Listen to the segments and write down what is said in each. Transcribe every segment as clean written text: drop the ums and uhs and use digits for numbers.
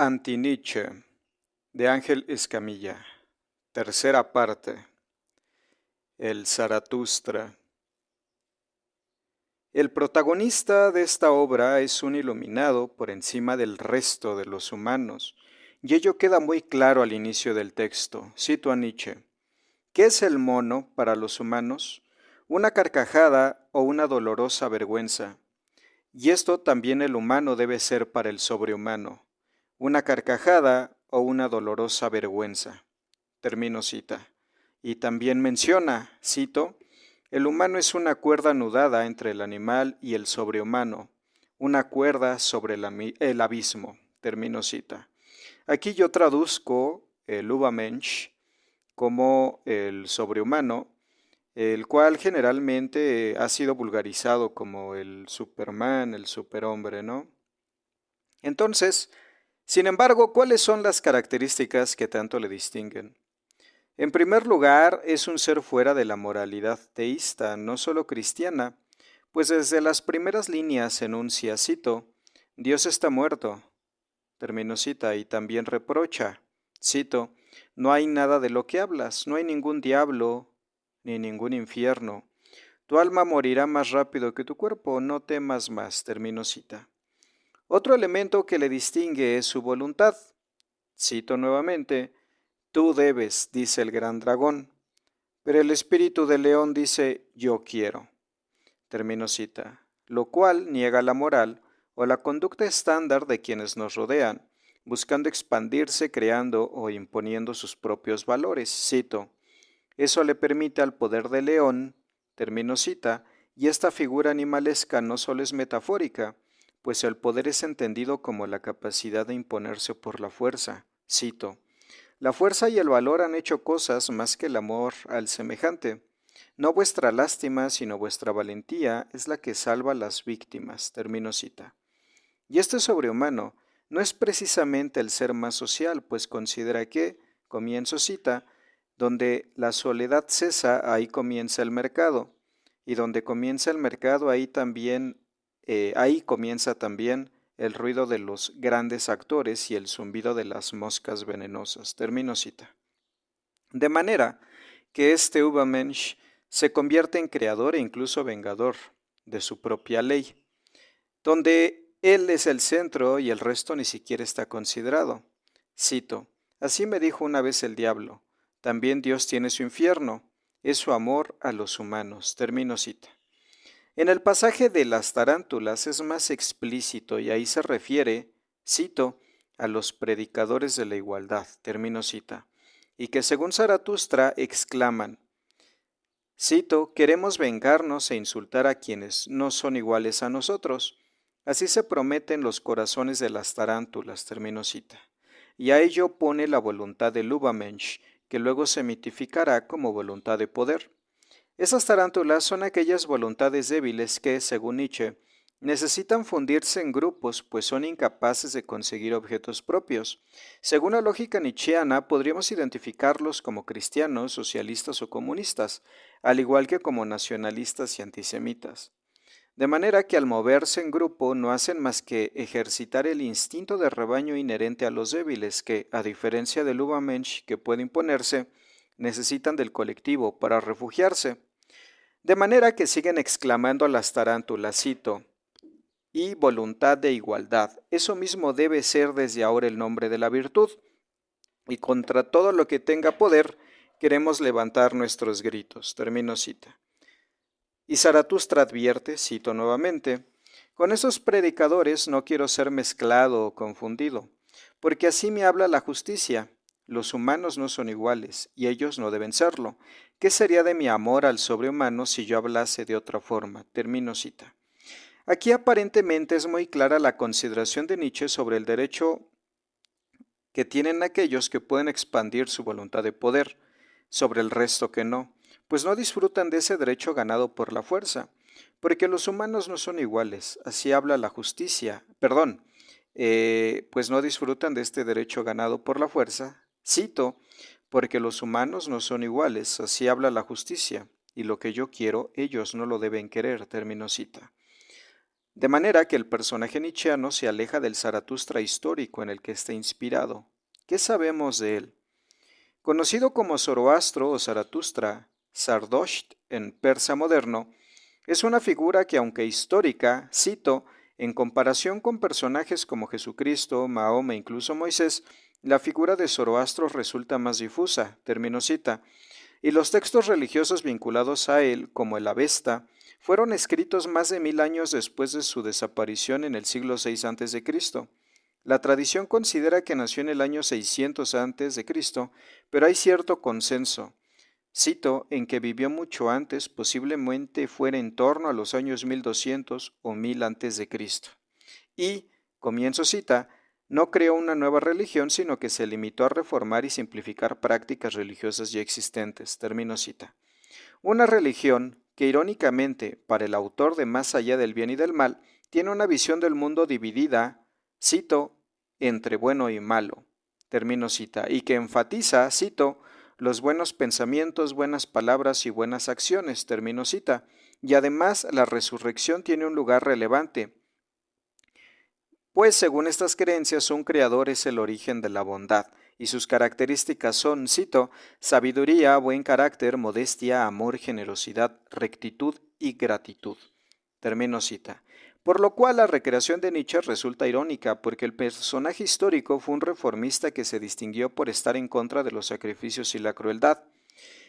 Anti-Nietzsche, de Ángel Escamilla. Tercera parte. El Zaratustra. El protagonista de esta obra es un iluminado por encima del resto de los humanos, y ello queda muy claro al inicio del texto. Cito a Nietzsche. ¿Qué es el mono para los humanos? Una carcajada o una dolorosa vergüenza. Y esto también el humano debe ser para el sobrehumano, una carcajada o una dolorosa vergüenza. Termino cita. Y también menciona, cito, el humano es una cuerda anudada entre el animal y el sobrehumano, una cuerda sobre el abismo. Termino cita. Aquí yo traduzco el Übermensch como el sobrehumano, el cual generalmente ha sido vulgarizado como el Superman, el superhombre, ¿no? Entonces, sin embargo, ¿cuáles son las características que tanto le distinguen? En primer lugar, es un ser fuera de la moralidad teísta, no solo cristiana, pues desde las primeras líneas enuncia, cito, Dios está muerto, termino cita, y también reprocha, cito, no hay nada de lo que hablas, no hay ningún diablo ni ningún infierno. Tu alma morirá más rápido que tu cuerpo, no temas más, termino cita. Otro elemento que le distingue es su voluntad. Cito nuevamente, tú debes, dice el gran dragón, pero el espíritu del león dice, yo quiero. Termino cita, lo cual niega la moral o la conducta estándar de quienes nos rodean, buscando expandirse, creando o imponiendo sus propios valores. Cito, eso le permite al poder del león, termino cita, y esta figura animalesca no solo es metafórica, pues el poder es entendido como la capacidad de imponerse por la fuerza. Cito, la fuerza y el valor han hecho cosas más que el amor al semejante. No vuestra lástima, sino vuestra valentía es la que salva a las víctimas. Termino cita. Y este sobrehumano no es precisamente el ser más social, pues considera que, comienzo cita, donde la soledad cesa, ahí comienza el mercado, y donde comienza el mercado, ahí comienza también el ruido de los grandes actores y el zumbido de las moscas venenosas. Termino cita. De manera que este Übermensch se convierte en creador e incluso vengador de su propia ley, donde él es el centro y el resto ni siquiera está considerado. Cito, así me dijo una vez el diablo, también Dios tiene su infierno, es su amor a los humanos. Termino cita. En el pasaje de las tarántulas es más explícito y ahí se refiere, cito, a los predicadores de la igualdad. Termino cita. Y que según Zaratustra exclaman, cito, queremos vengarnos e insultar a quienes no son iguales a nosotros. Así se prometen los corazones de las tarántulas, termino cita. Y a ello pone la voluntad del Übermensch, que luego se mitificará como voluntad de poder. Esas tarántulas son aquellas voluntades débiles que, según Nietzsche, necesitan fundirse en grupos, pues son incapaces de conseguir objetos propios. Según la lógica nietzscheana, podríamos identificarlos como cristianos, socialistas o comunistas, al igual que como nacionalistas y antisemitas. De manera que al moverse en grupo no hacen más que ejercitar el instinto de rebaño inherente a los débiles que, a diferencia del Übermensch que puede imponerse, necesitan del colectivo para refugiarse. De manera que siguen exclamando a las tarántulas, cito, y voluntad de igualdad. Eso mismo debe ser desde ahora el nombre de la virtud. Y contra todo lo que tenga poder, queremos levantar nuestros gritos. Termino cita. Y Zaratustra advierte, cito nuevamente, con esos predicadores no quiero ser mezclado o confundido, porque así me habla la justicia. Los humanos no son iguales, y ellos no deben serlo. ¿Qué sería de mi amor al sobrehumano si yo hablase de otra forma? Termino cita. Aquí aparentemente es muy clara la consideración de Nietzsche sobre el derecho que tienen aquellos que pueden expandir su voluntad de poder sobre el resto que no, pues no disfrutan de ese derecho ganado por la fuerza, porque los humanos no son iguales, así habla la justicia, pues no disfrutan de este derecho ganado por la fuerza, cito, porque los humanos no son iguales, así habla la justicia, y lo que yo quiero, ellos no lo deben querer, termino cita. de manera que el personaje nietzscheano se aleja del Zaratustra histórico en el que está inspirado. ¿Qué sabemos de él? Conocido como Zoroastro o Zaratustra, Zardosht en persa moderno, es una figura que, aunque histórica, cito, en comparación con personajes como Jesucristo, Mahoma e incluso Moisés, la figura de Zoroastro resulta más difusa, termino cita, y los textos religiosos vinculados a él, como el Avesta, fueron escritos más de 1000 años después de su desaparición en el siglo VI a.C. La tradición considera que nació en el año 600 a.C., pero hay cierto consenso, cito, en que vivió mucho antes, posiblemente fuera en torno a los años 1200 o 1000 a.C. Y, comienzo cita, no creó una nueva religión, sino que se limitó a reformar y simplificar prácticas religiosas ya existentes. Termino cita. Una religión que irónicamente, para el autor de Más allá del bien y del mal, tiene una visión del mundo dividida, cito, entre bueno y malo. Termino cita. Y que enfatiza, cito, los buenos pensamientos, buenas palabras y buenas acciones. Termino cita. Y además la resurrección tiene un lugar relevante, pues según estas creencias un creador es el origen de la bondad, y sus características son, cito, sabiduría, buen carácter, modestia, amor, generosidad, rectitud y gratitud. Termino cita. Por lo cual la recreación de Nietzsche resulta irónica, porque el personaje histórico fue un reformista que se distinguió por estar en contra de los sacrificios y la crueldad.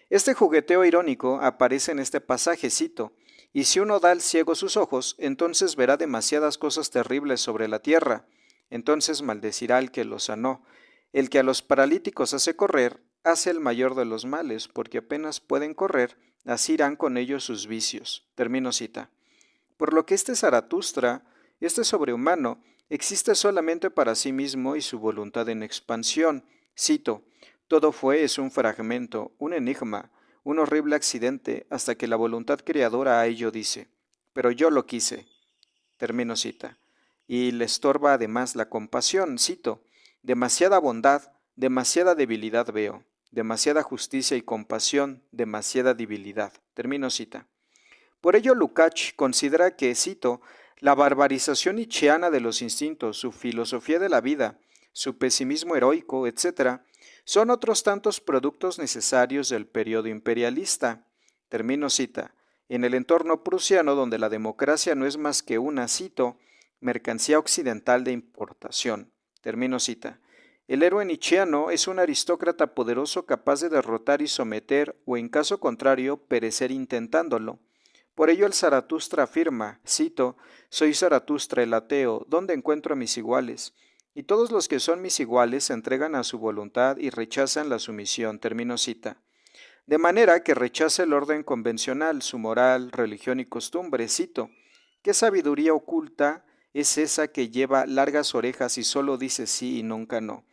Este jugueteo irónico aparece en este pasaje, cito, y si uno da al ciego sus ojos, entonces verá demasiadas cosas terribles sobre la tierra, entonces maldecirá al que los sanó. El que a los paralíticos hace correr, hace el mayor de los males, porque apenas pueden correr, así irán con ellos sus vicios. Termino cita. Por lo que este Zaratustra, este sobrehumano, existe solamente para sí mismo y su voluntad en expansión. Cito, todo es un fragmento, un enigma, un horrible accidente, hasta que la voluntad creadora a ello dice, pero yo lo quise. Termino cita. Y le estorba además la compasión, cito, demasiada bondad, demasiada debilidad veo, demasiada justicia y compasión, demasiada debilidad. Termino cita. Por ello Lukács considera que, cito, la barbarización nietzscheana de los instintos, su filosofía de la vida, su pesimismo heroico, etc., son otros tantos productos necesarios del periodo imperialista. Termino cita. En el entorno prusiano donde la democracia no es más que una, cito, mercancía occidental de importación. Termino cita. El héroe nietzscheano es un aristócrata poderoso capaz de derrotar y someter, o en caso contrario, perecer intentándolo. Por ello el Zaratustra afirma, cito, soy Zaratustra el ateo, ¿dónde encuentro a mis iguales? Y todos los que son mis iguales se entregan a su voluntad y rechazan la sumisión. Termino cita. De manera que rechaza el orden convencional, su moral, religión y costumbre. Cito, ¿qué sabiduría oculta es esa que lleva largas orejas y solo dice sí y nunca no?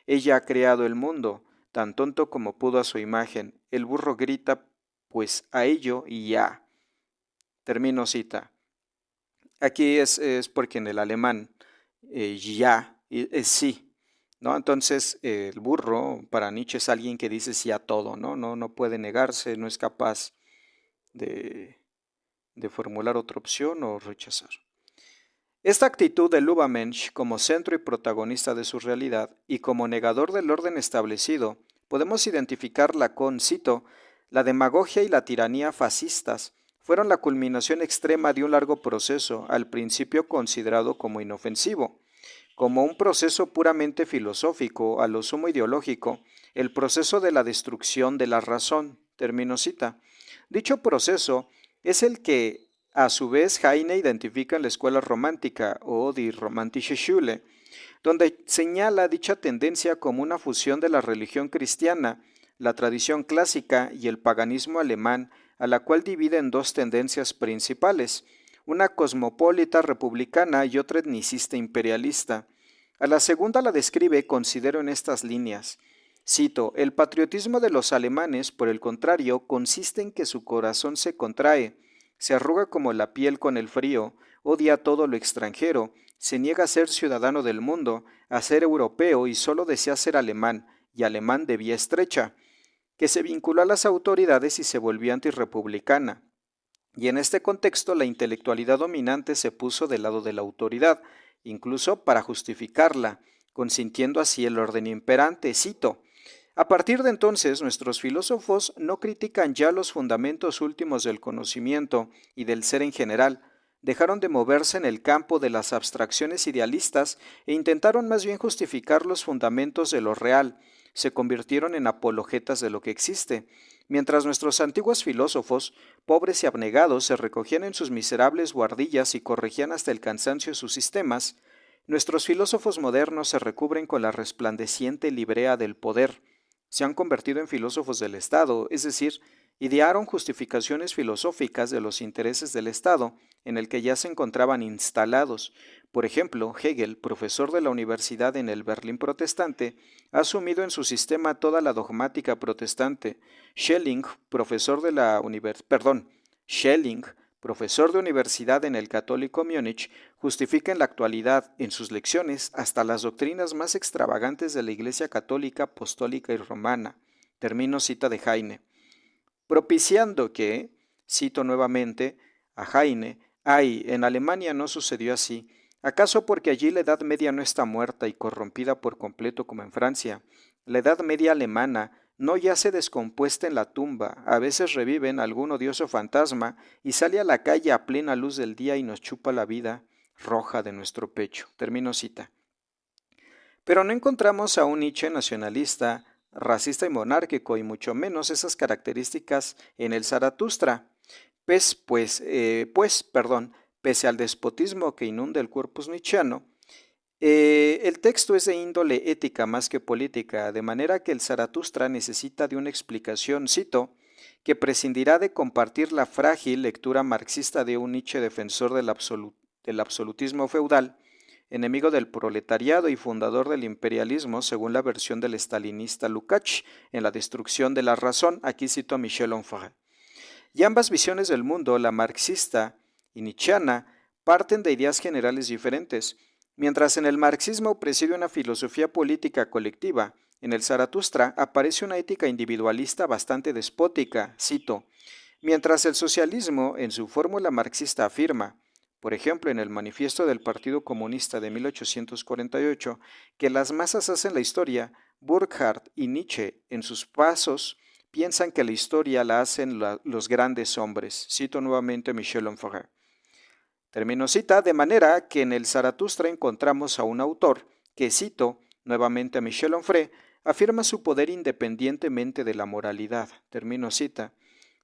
Ella ha creado el mundo, tan tonto como pudo a su imagen. El burro grita, pues a ello y ya. Termino cita. Aquí es porque en el alemán ya es sí, ¿no? Entonces el burro para Nietzsche es alguien que dice sí a todo, ¿no? No puede negarse, no es capaz de, de formular otra opción o rechazar. Esta actitud del Übermensch como centro y protagonista de su realidad y como negador del orden establecido, podemos identificarla con, cito, la demagogia y la tiranía fascistas fueron la culminación extrema de un largo proceso, al principio considerado como inofensivo, como un proceso puramente filosófico, a lo sumo ideológico, el proceso de la destrucción de la razón. Termino cita. Dicho proceso es el que a su vez Heine identifica en la escuela romántica o Die Romantische Schule, donde señala dicha tendencia como una fusión de la religión cristiana, la tradición clásica y el paganismo alemán, a la cual divide en dos tendencias principales, una cosmopolita republicana y otra etnicista imperialista. A la segunda la describe, considero en estas líneas. Cito, el patriotismo de los alemanes, por el contrario, consiste en que su corazón se contrae, se arruga como la piel con el frío, odia todo lo extranjero, se niega a ser ciudadano del mundo, a ser europeo y solo desea ser alemán, y alemán de vía estrecha, que se vinculó a las autoridades y se volvió antirrepublicana. Y en este contexto la intelectualidad dominante se puso del lado de la autoridad, incluso para justificarla, consintiendo así el orden imperante. Cito: a partir de entonces, nuestros filósofos no critican ya los fundamentos últimos del conocimiento y del ser en general, dejaron de moverse en el campo de las abstracciones idealistas e intentaron más bien justificar los fundamentos de lo real, se convirtieron en apologetas de lo que existe, mientras nuestros antiguos filósofos, pobres y abnegados, se recogían en sus miserables guardillas y corregían hasta el cansancio sus sistemas. Nuestros filósofos modernos se recubren con la resplandeciente librea del poder, se han convertido en filósofos del Estado, es decir, idearon justificaciones filosóficas de los intereses del Estado en el que ya se encontraban instalados. Por ejemplo, Hegel, profesor de la universidad en el Berlín protestante, ha asumido en su sistema toda la dogmática protestante. Schelling, profesor de universidad en el católico Múnich, justifica en la actualidad, en sus lecciones, hasta las doctrinas más extravagantes de la Iglesia católica, apostólica y romana. Termino cita de Heine. Propiciando que, cito nuevamente a Heine, ay, en Alemania no sucedió así. ¿Acaso porque allí la Edad Media no está muerta y corrompida por completo como en Francia? La Edad Media alemana no yace descompuesta en la tumba, a veces revive en algún odioso fantasma y sale a la calle a plena luz del día y nos chupa la vida roja de nuestro pecho. Termino cita. Pero no encontramos a un Nietzsche nacionalista, racista y monárquico, y mucho menos esas características en el Zaratustra. Pese al despotismo que inunda el corpus nietzscheano, el texto es de índole ética más que política, de manera que el Zaratustra necesita de una explicación, cito, que prescindirá de compartir la frágil lectura marxista de un Nietzsche defensor del absolutismo feudal, enemigo del proletariado y fundador del imperialismo, según la versión del estalinista Lukács en La destrucción de la razón. Aquí cito a Michel Onfray. Y ambas visiones del mundo, la marxista y nietzscheana, parten de ideas generales diferentes. Mientras en el marxismo preside una filosofía política colectiva, en el Zaratustra aparece una ética individualista bastante despótica, cito, mientras el socialismo, en su fórmula marxista, afirma, por ejemplo en el Manifiesto del Partido Comunista de 1848, que las masas hacen la historia, Burckhardt y Nietzsche, en sus pasos, piensan que la historia la hacen los grandes hombres. Cito nuevamente a Michel Onfray. Termino cita, de manera que en el Zaratustra encontramos a un autor que, cito nuevamente a Michel Onfray, afirma su poder independientemente de la moralidad. Termino cita.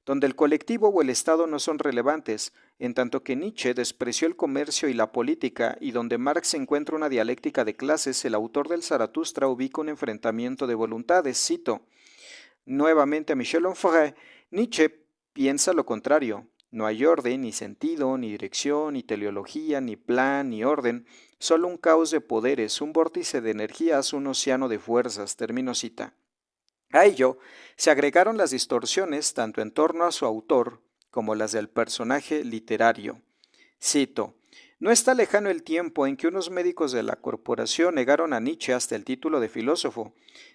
Donde el colectivo o el Estado no son relevantes, en tanto que Nietzsche despreció el comercio y la política, y donde Marx encuentra una dialéctica de clases, el autor del Zaratustra ubica un enfrentamiento de voluntades. Cito nuevamente a Michel Onfray, Nietzsche piensa lo contrario. No hay orden, ni sentido, ni dirección, ni teleología, ni plan, ni orden, solo un caos de poderes, un vórtice de energías, un océano de fuerzas. Termino cita. A ello se agregaron las distorsiones tanto en torno a su autor como las del personaje literario. Cito, no está lejano el tiempo en que unos médicos de la corporación negaron a Nietzsche hasta el título de filósofo.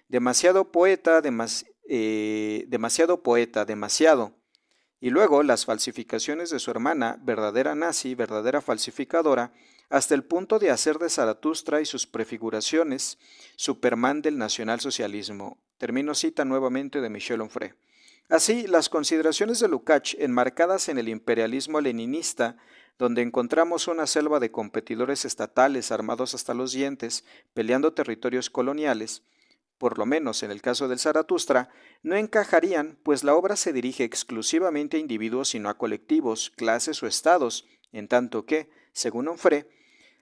Demasiado poeta, demasiado. Y luego las falsificaciones de su hermana, verdadera nazi, verdadera falsificadora, hasta el punto de hacer de Zaratustra y sus prefiguraciones Superman del nacionalsocialismo. Termino cita nuevamente de Michel Onfray. Así, las consideraciones de Lukács, enmarcadas en el imperialismo leninista, donde encontramos una selva de competidores estatales armados hasta los dientes, peleando territorios coloniales, por lo menos en el caso del Zaratustra, no encajarían, pues la obra se dirige exclusivamente a individuos y no a colectivos, clases o estados, en tanto que, según Onfray,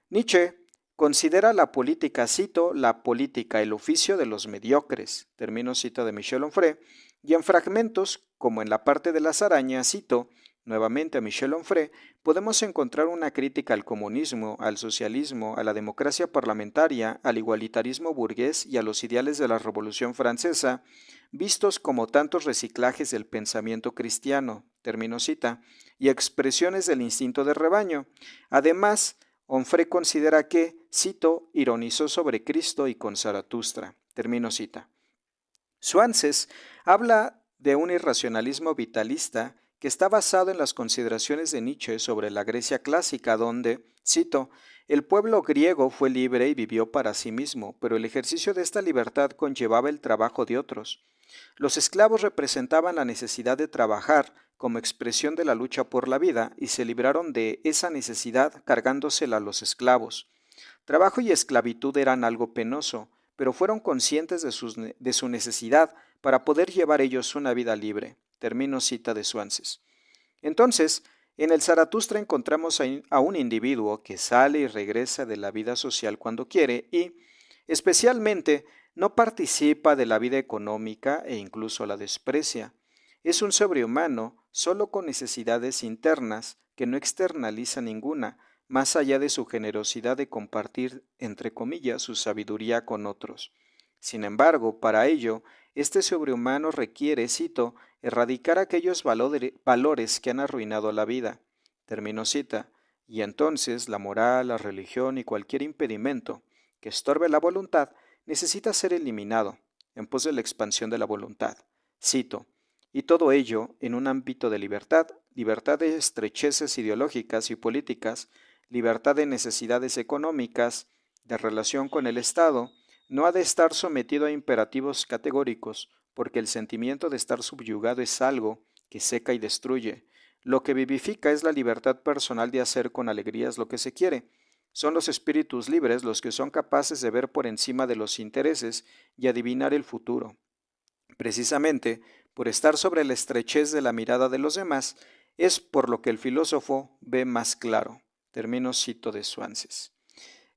Nietzsche considera la política, cito, la política, el oficio de los mediocres, termino cita de Michel Onfray, y en fragmentos, como en la parte de las arañas, cito, nuevamente a Michel Onfray, podemos encontrar una crítica al comunismo, al socialismo, a la democracia parlamentaria, al igualitarismo burgués y a los ideales de la Revolución Francesa, vistos como tantos reciclajes del pensamiento cristiano, termino cita, y expresiones del instinto de rebaño. Además, Onfray considera que, cito, ironizó sobre Cristo y con Zaratustra, termino cita. Swanses habla de un irracionalismo vitalista que está basado en las consideraciones de Nietzsche sobre la Grecia clásica, donde, cito, el pueblo griego fue libre y vivió para sí mismo, pero el ejercicio de esta libertad conllevaba el trabajo de otros. Los esclavos representaban la necesidad de trabajar como expresión de la lucha por la vida y se libraron de esa necesidad cargándosela a los esclavos. Trabajo y esclavitud eran algo penoso, pero fueron conscientes de su necesidad para poder llevar ellos una vida libre. Termino cita de Swanses. Entonces, en el Zaratustra encontramos a un individuo que sale y regresa de la vida social cuando quiere y, especialmente, no participa de la vida económica e incluso la desprecia. Es un sobrehumano solo con necesidades internas que no externaliza ninguna, más allá de su generosidad de compartir, entre comillas, su sabiduría con otros. Sin embargo, para ello, este sobrehumano requiere, cito, erradicar aquellos valores que han arruinado la vida. Termino cita. Y entonces la moral, la religión y cualquier impedimento que estorbe la voluntad necesita ser eliminado en pos de la expansión de la voluntad. Cito. Y todo ello en un ámbito de libertad, libertad de estrecheces ideológicas y políticas, libertad de necesidades económicas, de relación con el Estado, no ha de estar sometido a imperativos categóricos, porque el sentimiento de estar subyugado es algo que seca y destruye. Lo que vivifica es la libertad personal de hacer con alegrías lo que se quiere. Son los espíritus libres los que son capaces de ver por encima de los intereses y adivinar el futuro. Precisamente, por estar sobre la estrechez de la mirada de los demás, es por lo que el filósofo ve más claro. Termino cito de Swanses.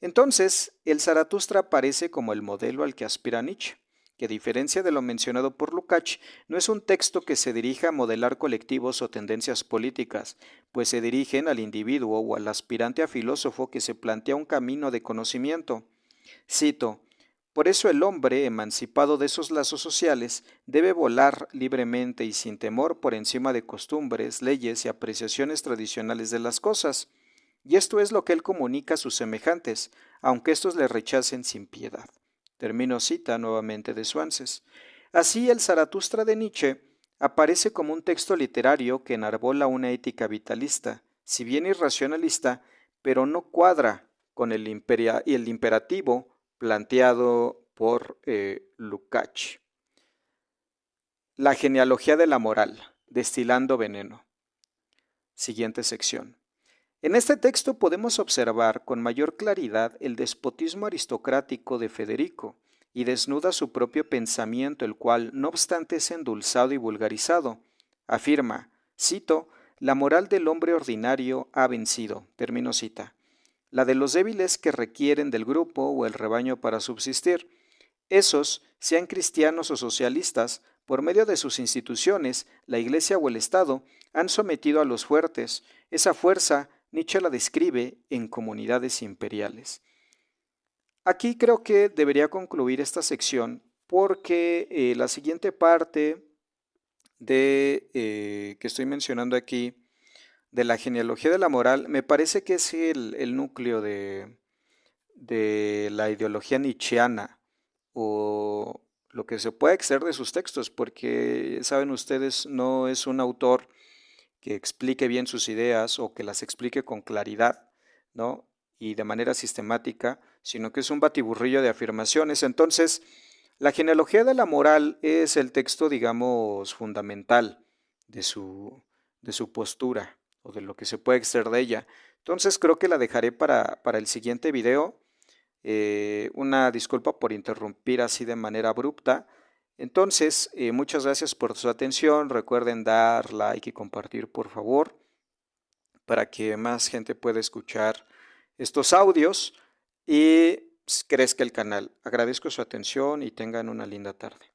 Entonces, el Zaratustra aparece como el modelo al que aspira Nietzsche, que a diferencia de lo mencionado por Lukács, no es un texto que se dirija a modelar colectivos o tendencias políticas, pues se dirigen al individuo o al aspirante a filósofo que se plantea un camino de conocimiento. Cito, por eso el hombre, emancipado de esos lazos sociales, debe volar libremente y sin temor por encima de costumbres, leyes y apreciaciones tradicionales de las cosas. Y esto es lo que él comunica a sus semejantes, aunque éstos le rechacen sin piedad. Termino cita nuevamente de Swanses. Así el Zaratustra de Nietzsche aparece como un texto literario que enarbola una ética vitalista, si bien irracionalista, pero no cuadra con el imperativo planteado por Lukács. La genealogía de la moral, destilando veneno. Siguiente sección. En este texto podemos observar con mayor claridad el despotismo aristocrático de Federico y desnuda su propio pensamiento, el cual, no obstante, es endulzado y vulgarizado. Afirma, cito, la moral del hombre ordinario ha vencido, termino cita, la de los débiles que requieren del grupo o el rebaño para subsistir. Esos, sean cristianos o socialistas, por medio de sus instituciones, la Iglesia o el Estado, han sometido a los fuertes. Esa fuerza Nietzsche la describe en comunidades imperiales. Aquí creo que debería concluir esta sección porque la siguiente parte que estoy mencionando aquí, de la genealogía de la moral, me parece que es el núcleo de la ideología nietzscheana o lo que se puede extraer de sus textos, porque saben ustedes, no es un autor que explique bien sus ideas o que las explique con claridad, ¿no? Y de manera sistemática, sino que es un batiburrillo de afirmaciones. Entonces, la genealogía de la moral es el texto, digamos, fundamental de su postura o de lo que se puede extraer de ella. Entonces, creo que la dejaré para el siguiente video. Una disculpa por interrumpir así de manera abrupta. Entonces, muchas gracias por su atención. Recuerden dar like y compartir, por favor, para que más gente pueda escuchar estos audios y crezca el canal. Agradezco su atención y tengan una linda tarde.